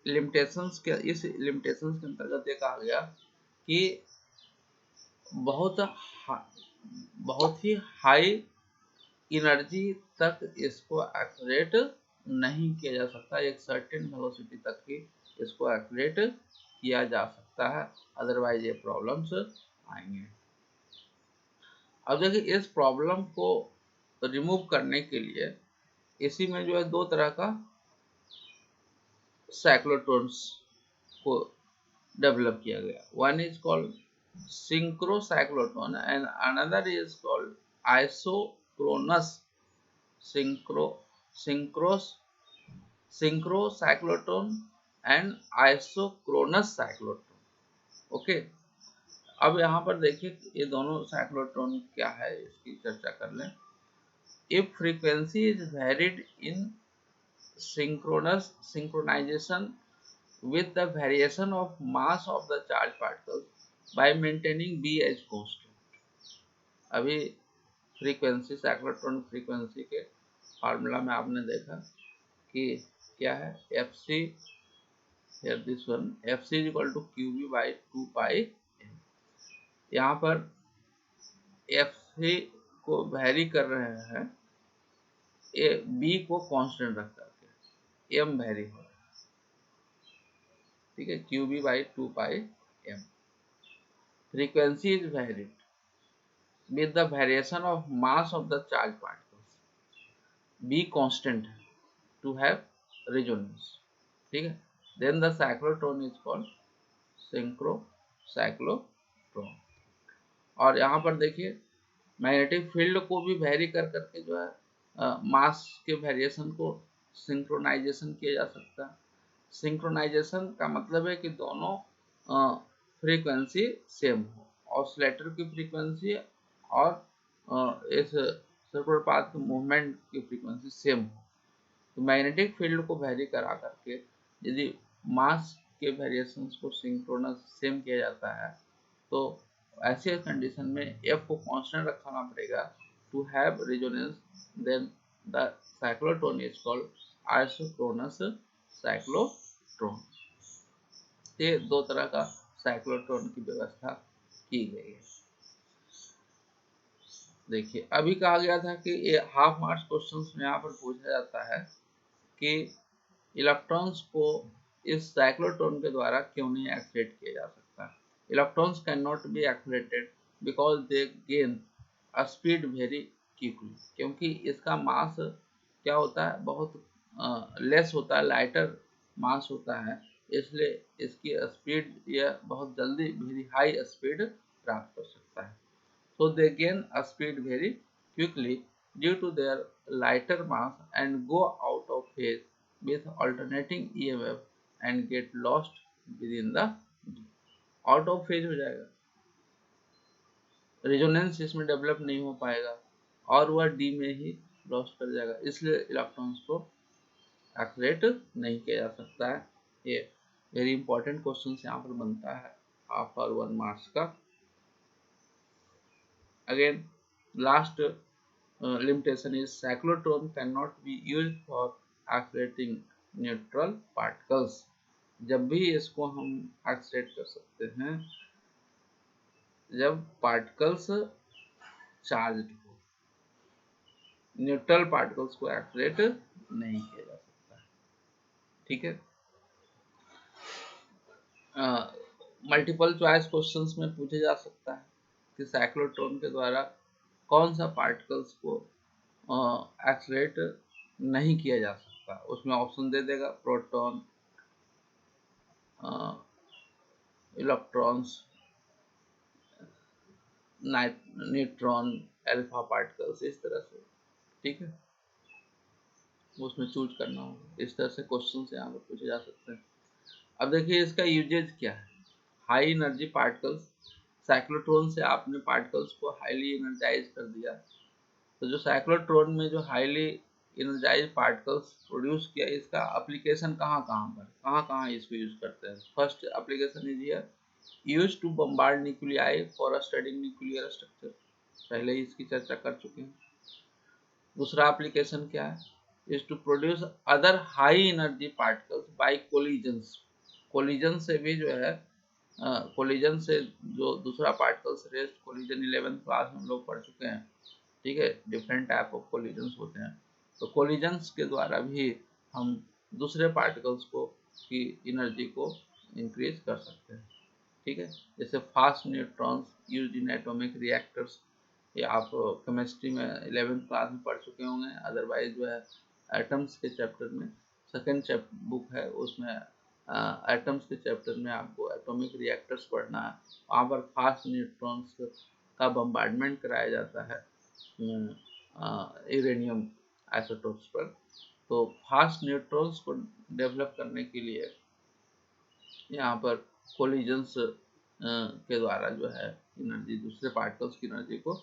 limitations के, इस limitations के अंतर्गत ये कहा गया कि बहुत ही हाई एनर्जी तक इसको एक्सलेट नहीं किया जा सकता, एक सर्टेन वेलोसिटी तक ही इसको एक्सलेट किया जा सकता है, अदरवाइज ये प्रॉब्लम्स आएंगे। अब देखिए इस प्रॉब्लम को रिमूव करने के लिए इसी में जो है दो तरह का साइक्लोट्रॉन्स को डेवलप किया गया। One is called synchrocyclotron and another is called isochronous synchrocyclotron and isochronous cyclotron। Okay, अब यहाँ पर देखिए ये दोनों साइक्लोट्रॉन क्या है, इसकी चर्चा कर लें। If frequency is varied in synchronization with the variation of mass of the charged particles by maintaining b as constant। अभी फ्रीक्वेंसी, साइक्लोट्रॉन फ्रीक्वेंसी के फार्मूला में आपने देखा कि क्या है, F C, this one, F C is equal to Q B by 2 pi M. यहाँ पर एफ सी को वेरी कर रहे हैं, ए बी को कांस्टेंट रख करके, एम वेरी हो रहा है, ठीक है, Q B by 2 pi M. Frequency is varied with the variation of mass of the charged particles, b constant है to have resonance, ठीक है। then the cyclotron is called synchrocyclotron। और यहाँ पर देखिए मैग्नेटिक फील्ड को भी वेरी कर करके जो है मास के वेरिएशन को सिंक्रोनाइजेशन किया जा सकता है। सिंक्रोनाइजेशन का मतलब है कि दोनों फ्रीक्वेंसी सेम हो, ऑसिलेटर की फ्रीक्वेंसी और इस सर्कुलर पाथ के मूवमेंट की फ्रीक्वेंसी सेम हो। तो मैग्नेटिक फील्ड को वेरी करा करके यदि मास के वेरिएशंस को सिंक्रोनस सेम किया जाता है, तो ऐसे कंडीशन में एफ को कांस्टेंट रखना पड़ेगा to have resonance, then the cyclotron is called isochronous cyclotron. ये दो तरह का साइक्लोट्रॉन की व्यवस्था की गई है। देखिए अभी कहा गया था कि ये हाफ मार्क्स क्वेश्चंस में यहाँ पर पूछा जाता है कि इलेक्ट्रॉन्स को इस साइक्लोट्रॉन के द्वारा क्यों नहीं एक्सलेट किया जा सकता। Electrons can not be accelerated because they gain a speed very quickly, क्योंकि इसका मास क्या होता है, बहुत लेस होता है, लाइटर मास होता है, इसलिए इसकी स्पीड यह बहुत जल्दी वेरी हाई स्पीड प्राप्त कर सकता है। So they gain a speed very quickly due to their lighter mass and go out of phase with alternating EMF and get lost within the out of phase हो जाएगा, resonance इसमें develop नहीं हो पाएगा और वह डी में he lost कर जाएगा, इसलिए इलेक्ट्रॉन्स को एक्सलेट नहीं किया जा सकता है। ये वेरी इंपॉर्टेंट क्वेश्चन यहाँ पर बनता है आफ्टर 1 मार्क्स का। Again last limitation is cyclotron cannot be used for accelerating neutral particles। जब भी इसको हम एक्सलेट कर सकते हैं जब पार्टिकल्स चार्ज्ड हो, न्यूट्रल पार्टिकल्स को एक्सलेट नहीं किया जा सकता। ठीक है, मल्टीपल चॉइस क्वेश्चंस में पूछे जा सकता है कि साइक्लोट्रॉन के द्वारा कौन सा पार्टिकल्स को एक्सलेट नहीं किया जा सकता। उसमें ऑप्शन दे देगा proton, electrons, neutron, alpha particles, इस तरह से। ठीक है, उसमें चूज करना होगा। इस तरह से क्वेश्चन यहाँ पर पूछे जा सकते हैं। अब देखिए इसका यूजेज क्या है। हाई एनर्जी पार्टिकल्स, साइक्लोट्रॉन से आपने पार्टिकल्स को हाईली एनर्जाइज कर दिया, तो जो साइक्लोट्रॉन में जो हाईली एनर्जाइज पार्टिकल्स प्रोड्यूस किया, इसका एप्लीकेशन कहाँ कहाँ इसको यूज करते हैं। First application is here use to bombard nuclei for studying nuclear structure, पहले ही इसकी चर्चा कर चुके हैं। दूसरा एप्लीकेशन क्या है, is to produce other high energy particles by collisions, collision से भी जो है कोलिजन से जो दूसरा particles rest, collision 11th class में हम लोग पढ़ चुके हैं। ठीक है, डिफरेंट टाइप ऑफ कोलिजन्स होते हैं, तो कोलिजन्स के द्वारा भी हम दूसरे पार्टिकल्स को की एनर्जी को इंक्रीज कर सकते हैं। ठीक है, जैसे fast neutrons used in atomic reactors, ये आप केमिस्ट्री में 11th क्लास में पढ़ चुके होंगे। अदरवाइज जो है एटम्स के चैप्टर में सेकेंड बुक है, उसमें एटम्स के चैप्टर में आपको एटॉमिक रिएक्टर्स पढ़ना है। वहाँ पर फास्ट न्यूट्रॉन्स का बम्बार्डमेंट कराया जाता है यूरेनियम आइसोटोप्स पर। तो फास्ट न्यूट्रॉन्स को डेवलप करने के लिए यहाँ पर कोलिजन्स के द्वारा जो है एनर्जी, दूसरे पार्टिकल्स की एनर्जी को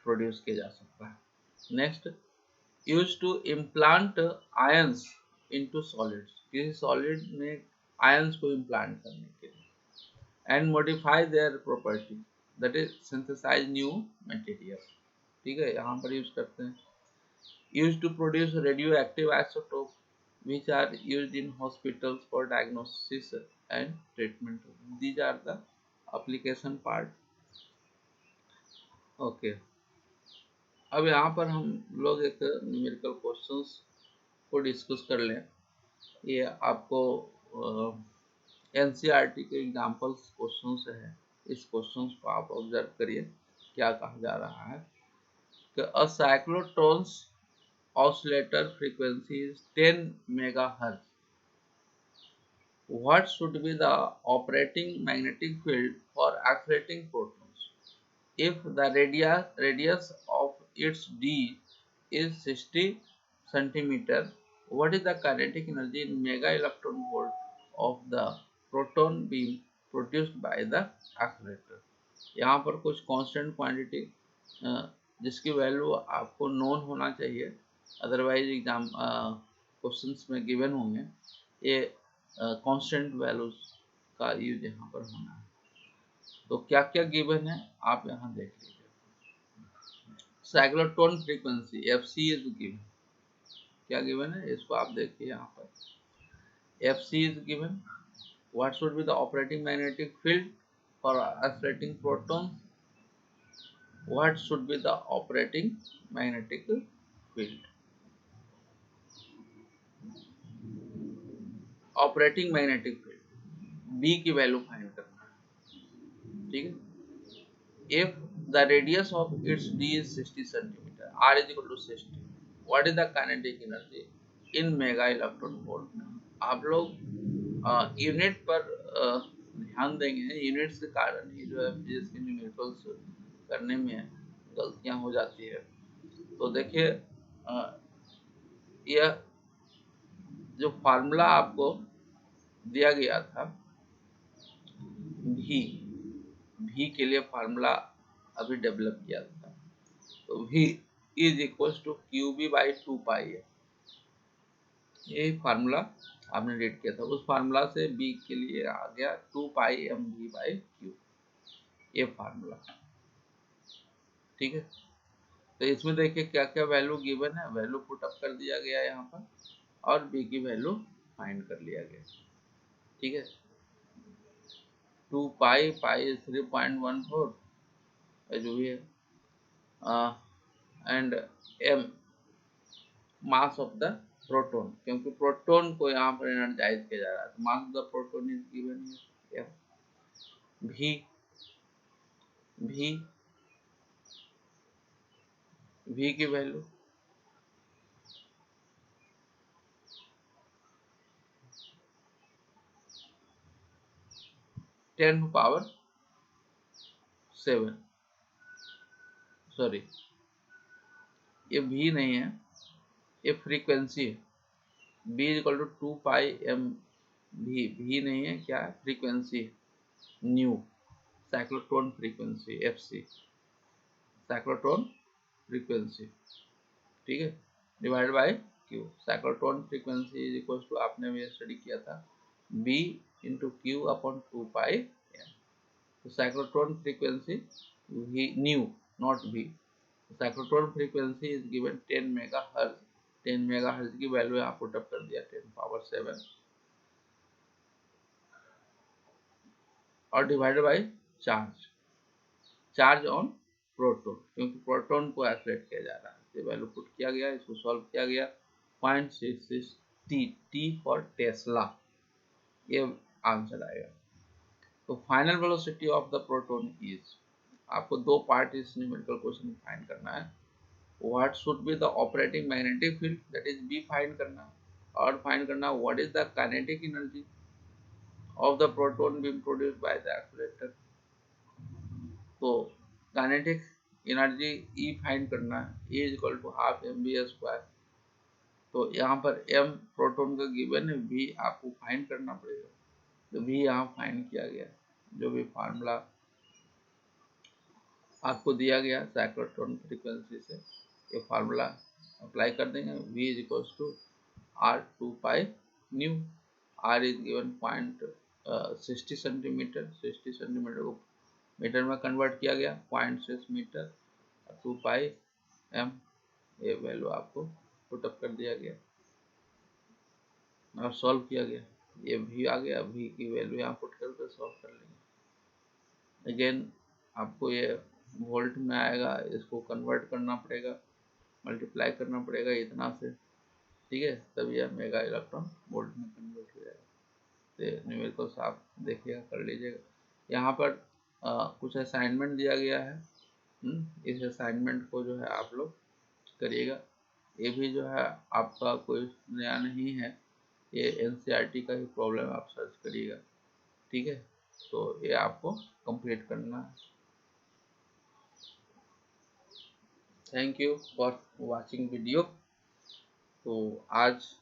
प्रोड्यूस किया जा सकता है। Next, use to implant ions into solids, किसी सॉलिड में आयंस को इम्प्लांट करने के लिए। And modify their property, that is synthesize new material. ठीक है, यहाँ पर यूज करते हैं। Use to produce radioactive isotope which are used in hospitals for diagnosis and treatment. These are the application part. Okay. अब यहाँ पर हम लोग एक न्यूमेरिकल क्वेश्चंस को डिस्कस कर लें। ये आपको एनसीईआरटी के एग्जाम्पल्स क्वेश्चन से है। इस क्वेश्चन को आप ऑब्जर्व करिए, क्या कहा जा रहा है कि अ साइक्लोट्रॉन्स oscillator frequency is 10 megahertz. What should be the operating magnetic field for accelerating protons? If the radius of its d is 60 centimeter, what is the kinetic energy in mega electron volt of the proton beam produced by the accelerator? यहाँ पर कुछ constant quantity जिसकी value आपको known होना चाहिए, otherwise exam questions में given होंगे। ये कांस्टेंट वैल्यूज का यूज यहाँ पर होना है। तो क्या क्या गिवन है आप यहाँ देख लीजिए। Cyclotron frequency FC is given, क्या गिवन है इसको आप देखिए यहाँ पर। FC is given, what should be the operating magnetic field for accelerating proton, what should be the operating magnetic field, operating magnetic field B की वैल्यू फाइंड करना है। ठीक है, if the radius of its D is 60 centimetre, R is equal to 60, what is the kinetic energy in mega electron volt. आप लोग unit पर ध्यान देंगे, यूनिट्स के कारण ही जो है फिजिक्स के न्यूमेरिकल्स करने में गलतियां हो जाती है। तो देखिए यह जो फार्मूला आपको दिया गया था भी के लिए फार्मूला अभी डेवलप किया था, तो v is equal to Q B by 2 pi है। ये फार्मूला आपने रीड किया था, उस फार्मूला से b के लिए आ गया 2 pi M we by Q, ये फार्मूला। ठीक है, तो इसमें देखिए क्या क्या वैल्यू गिवन है, वैल्यू पुट अप कर दिया गया यहाँ पर और b की वैल्यू फाइंड कर लिया गया। ठीक है, 2 पाई 3.14 जो भी है, and m mass of the proton, क्योंकि प्रोटॉन को यहाँ पर एनर्जाइज किया जा रहा है, तो mass of the proton is given here. v की वैल्यू 10⁻⁷, सॉरी ये v नहीं है, ये फ्रीक्वेंसी है। b equal to 2 pi m v नहीं है, क्या है, frequency, nu cyclotron frequency fc, cyclotron frequency. ठीक है, divide by Q, cyclotron frequency is equal to, आपने भी स्टडी किया था, b into Q upon 2 pi m। तो cyclotron frequency new not v, cyclotron frequency is given 10 megahertz. 10 megahertz की value यहाँ put up कर दिया 10⁻⁷, और divided by charge on proton, क्योंकि प्रोटॉन को एक्सलेट किया जा रहा है, ये वैल्यू पुट किया गया, इसको सॉल्व किया गया, 0.66 t फॉर टेस्ला, ये आंसर आएगा। तो final velocity of the proton is, आपको दो पार्ट इस न्यूमेरिकल क्वेश्चन में फाइंड करना है। What should be the operating magnetic field, that is B find करना, और फाइंड करना what is the kinetic energy of the proton being produced by the accelerator. तो काइनेटिक एनर्जी E फाइंड करना है, E is equal to half mv²। तो यहाँ पर m proton का गिवन है, v आपको फाइंड करना पड़ेगा, तो v यहाँ फाइंड किया गया, जो भी फार्मूला आपको दिया गया साइक्लोट्रॉन फ्रीक्वेंसी से, ये फार्मूला अप्लाई कर देंगे। v is equal to r 2 pi nu, r is given 0.60 centimetre, 60 centimetre को मीटर में कन्वर्ट किया गया, 0.6 मीटर, 2 पाई m, ये वैल्यू आपको पुट अप कर दिया गया और सॉल्व किया गया। ये v आ गया, v की वैल्यू यहाँ पुट करके सॉल्व कर लेंगे। अगेन आपको ये वोल्ट में आएगा, इसको कन्वर्ट करना पड़ेगा, मल्टीप्लाई करना पड़ेगा इतना से, ठीक है, तब यह मेगा इलेक्ट्रॉन वोल्ट में कन्वर्ट हो जाएगा। तो न्यूमेरिकल्स आप देखिएगा, कर लीजिएगा। यहाँ पर कुछ असाइनमेंट दिया गया है, इस असाइनमेंट को जो है आप लोग करिएगा। ये भी जो है आपका कोई नया नहीं है, ये एनसीईआरटी का ही प्रॉब्लम, आप सर्च करिएगा। ठीक है, तो ये आपको कंप्लीट करना है। Thank you for watching video. तो आज